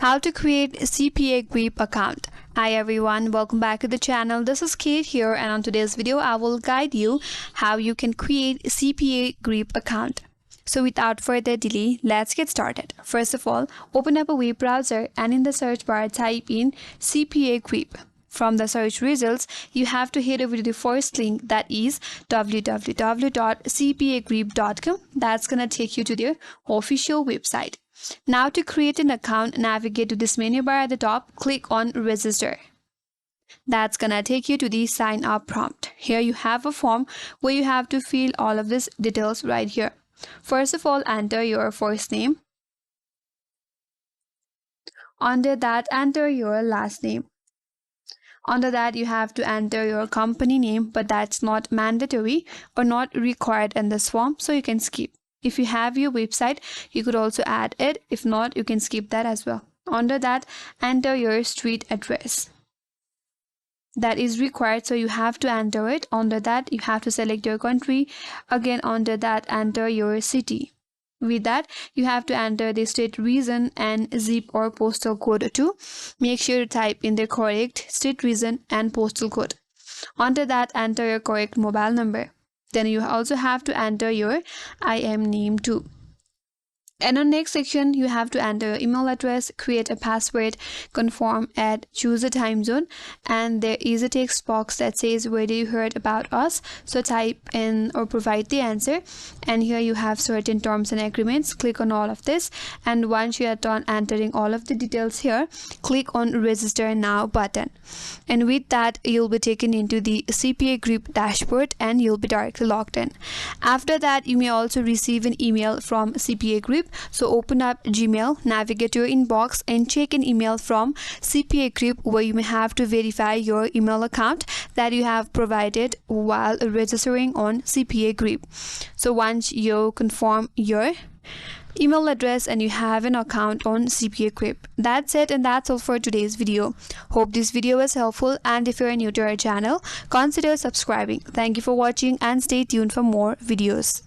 How to create a CPA Grip account. Hi everyone, welcome back to the channel. This is Kate here, and on today's video I will guide you how you can create a CPA Grip account. So without further delay, let's get started. First of all, open up a web browser and in the search bar type in CPA Grip. From the search results, you have to head over to the first link, that is www.cpagrip.com. That's gonna take you to their official website. Now to create an account, navigate to this menu bar at the top, click on register. That's gonna take you to the sign up prompt. Here you have a form where you have to fill all of these details right here. First of all, enter your first name. Under that, enter your last name. Under that, you have to enter your company name, but that's not mandatory or not required in this form, so you can skip. If you have your website, you could also add it. If not, you can skip that as well. Under that, enter your street address. That is required, so you have to enter it. Under that, you have to select your country. Again, under that, enter your city. With that, you have to enter the state, region, and zip or postal code too. Make sure to type in the correct state, region, and postal code. Under that, enter your correct mobile number. Then you also have to enter your IM name too. And on next section, you have to enter your email address, create a password, confirm, add, choose a time zone, and there is a text box that says where you heard about us. So type in or provide the answer, and here you have certain terms and agreements. Click on all of this, and once you are done entering all of the details here, click on register now button, and with that you'll be taken into the CPA Grip dashboard and you'll be directly logged in. After that, you may also receive an email from CPA Grip. So open up Gmail, navigate to your inbox, and check an email from CPA Grip where you may have to verify your email account that you have provided while registering on CPA Grip. So once you confirm your email address and you have an account on CPA Grip. That's it, and that's all for today's video. Hope this video was helpful, and if you're new to our channel, consider subscribing. Thank you for watching and stay tuned for more videos.